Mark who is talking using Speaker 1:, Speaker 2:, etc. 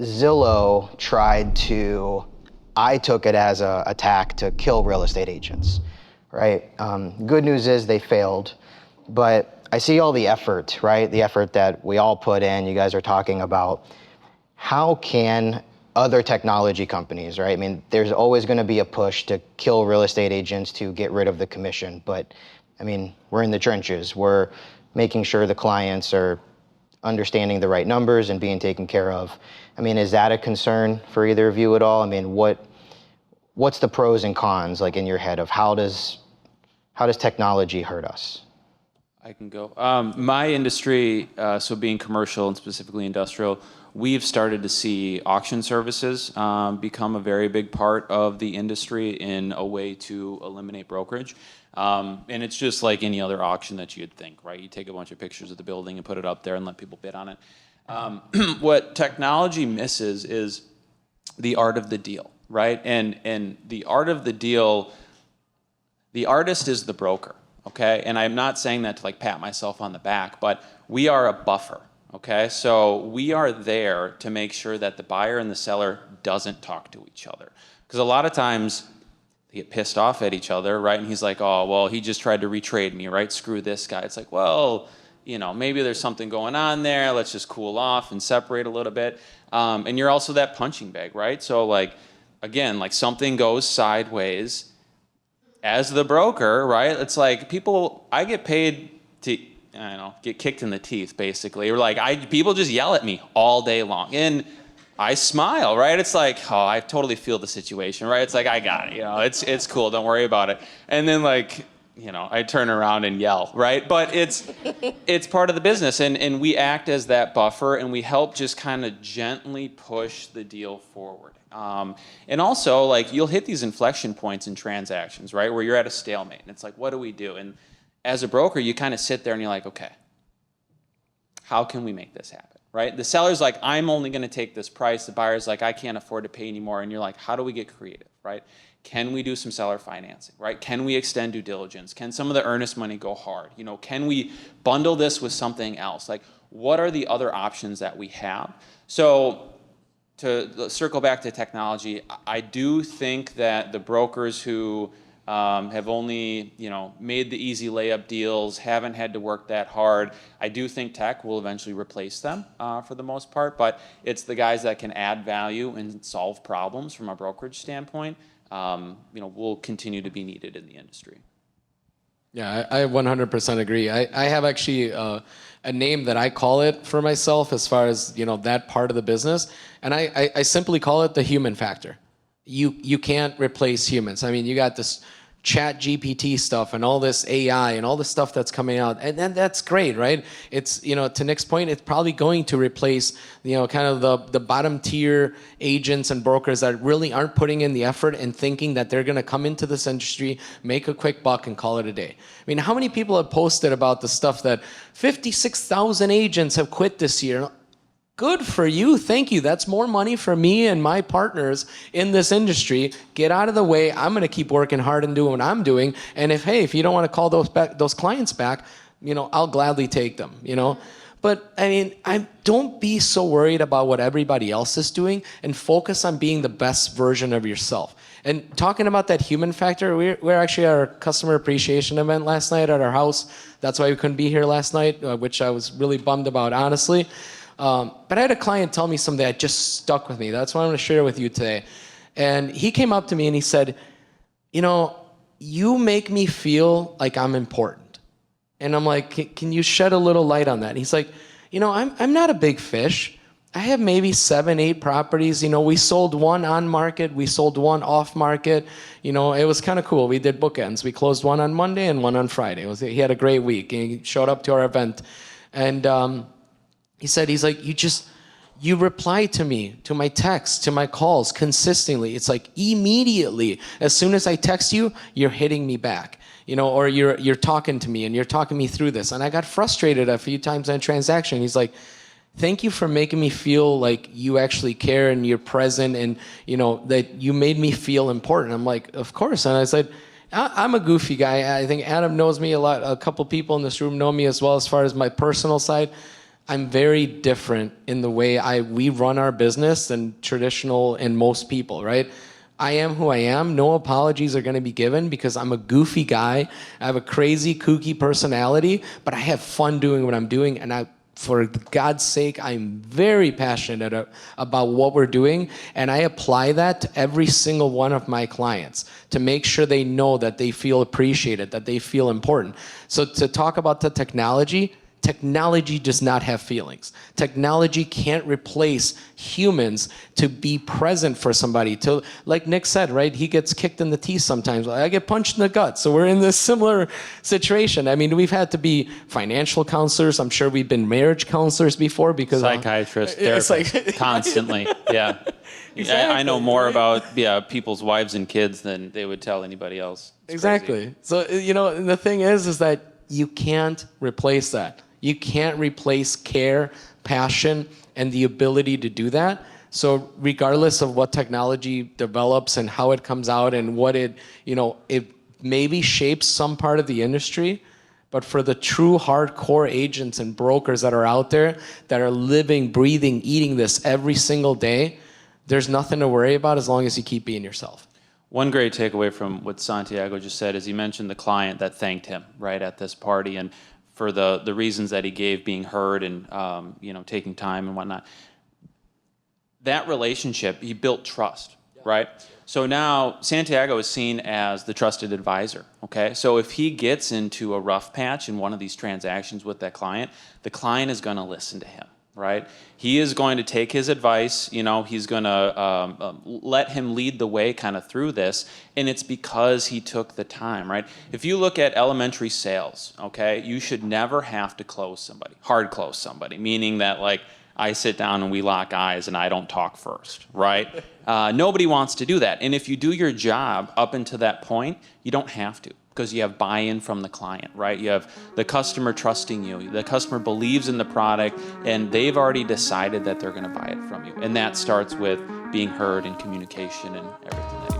Speaker 1: Zillow I took it as an attack to kill real estate agents, right? Good news is they failed, but I see all the effort, right? The effort that we all put in, you guys are talking about. How can other technology companies, right? I mean, there's always going to be a push to kill real estate agents to get rid of the commission, but I mean, we're in the trenches. We're making sure the clients are understanding the right numbers and being taken care of. I mean, is that a concern for either of you at all? I mean, what's the pros and cons like in your head of how does technology hurt us?
Speaker 2: I can go. My industry, so being commercial and specifically industrial, we've started to see auction services become a very big part of the industry in a way to eliminate brokerage. And it's just like any other auction that you'd think, right? You take a bunch of pictures of the building and put it up there and let people bid on it. What technology misses is the art of the deal, right? And the art of the deal, the artist is the broker, okay? And I'm not saying that to like pat myself on the back, but we are a buffer, okay? So we are there to make sure that the buyer and the seller doesn't talk to each other. Because a lot of times they get pissed off at each other, right? And he's like, oh, well, he just tried to retrade me, right? Screw this guy. It's like, well, you know, maybe there's something going on there. Let's just cool off and separate a little bit. And you're also that punching bag, right? So like, again, like something goes sideways as the broker, right? It's like I get paid to, get kicked in the teeth, basically. Or like, people just yell at me all day long. And I smile, right? It's like, oh, I totally feel the situation, right? It's like, I got it, it's cool, don't worry about it. And then like, I turn around and yell, right? But it's part of the business, and we act as that buffer, and we help just kind of gently push the deal forward. And also, like, you'll hit these inflection points in transactions, right, where you're at a stalemate, and it's like, what do we do? And as a broker, you kind of sit there and you're like, okay, how can we make this happen, right? The seller's like, I'm only going to take this price. The buyer's like, I can't afford to pay anymore. And you're like, how do we get creative, right? Can we do some seller financing, right? Can we extend due diligence? Can some of the earnest money go hard? Can we bundle this with something else? Like, what are the other options that we have? So to circle back to technology, I do think that the brokers who have only made the easy layup deals, haven't had to work that hard, I do think tech will eventually replace them for the most part, but it's the guys that can add value and solve problems from a brokerage standpoint will continue to be needed in the industry.
Speaker 3: Yeah, I 100% agree. I have actually a name that I call it for myself as far as that part of the business, and I simply call it the human factor. You can't replace humans. I mean, you got this chat GPT stuff and all this AI and all the stuff that's coming out, and that's great, right? It's, to Nick's point, it's probably going to replace, kind of the bottom tier agents and brokers that really aren't putting in the effort and thinking that they're going to come into this industry, make a quick buck, and call it a day. I mean, how many people have posted about the stuff that 56,000 agents have quit this year? Good for you. Thank you. That's more money for me and my partners in this industry. Get out of the way. I'm going to keep working hard and doing what I'm doing. And if you don't want to call those clients back, I'll gladly take them, But I mean, don't be so worried about what everybody else is doing, and focus on being the best version of yourself. And talking about that human factor, we're actually at our customer appreciation event last night at our house. That's why we couldn't be here last night, which I was really bummed about, honestly. But I had a client tell me something that just stuck with me. That's what I'm going to share with you today. And he came up to me and he said, you make me feel like I'm important. And I'm like, can you shed a little light on that? And he's like, I'm not a big fish. I have maybe 7, 8 properties. We sold one on market. We sold one off market. It was kind of cool. We did bookends. We closed one on Monday and one on Friday. He had a great week. And he showed up to our event. And he's like, you reply to me, to my texts, to my calls consistently. It's like immediately, as soon as I text you, you're hitting me back, or you're talking to me and you're talking me through this. And I got frustrated a few times on a transaction. He's like, thank you for making me feel like you actually care and you're present, and that you made me feel important. I'm like, of course. And I said, I'm a goofy guy. I think Adam knows me a lot. A couple people in this room know me as well as far as my personal side. I'm very different in the way we run our business than traditional and most people, right? I am who I am. No apologies are going to be given because I'm a goofy guy. I have a crazy, kooky personality, but I have fun doing what I'm doing. And for God's sake, I'm very passionate about what we're doing. And I apply that to every single one of my clients to make sure they know that they feel appreciated, that they feel important. So to talk about the technology does not have feelings. Technology can't replace humans to be present for somebody. To, like Nick said, right? He gets kicked in the teeth sometimes. I get punched in the gut. So we're in this similar situation. I mean, we've had to be financial counselors. I'm sure we've been marriage counselors before because
Speaker 2: Psychiatrists, therapists, constantly. Yeah.
Speaker 3: Exactly,
Speaker 2: I know more
Speaker 3: right?
Speaker 2: about people's wives and kids than they would tell anybody else. It's
Speaker 3: Exactly.
Speaker 2: crazy.
Speaker 3: So, and the thing is that you can't replace that. You can't replace care, passion, and the ability to do that. So regardless of what technology develops and how it comes out and what it maybe shapes some part of the industry, but for the true hardcore agents and brokers that are out there that are living, breathing, eating this every single day, there's nothing to worry about as long as you keep being yourself.
Speaker 2: One great takeaway from what Santiago just said is he mentioned the client that thanked him right at this party, and for the reasons that he gave, being heard and taking time and whatnot. That relationship, he built trust, right? So now Santiago is seen as the trusted advisor, okay? So if he gets into a rough patch in one of these transactions with that client, the client is going to listen to him, right? He is going to take his advice, he's going to let him lead the way kind of through this, and it's because he took the time, right? If you look at elementary sales, okay, you should never have to close somebody, hard close somebody, meaning that like I sit down and we lock eyes and I don't talk first, right? Nobody wants to do that. And if you do your job up until that point, you don't have to, because you have buy-in from the client, right? You have the customer trusting you. The customer believes in the product, and they've already decided that they're going to buy it from you. And that starts with being heard and communication and everything like that.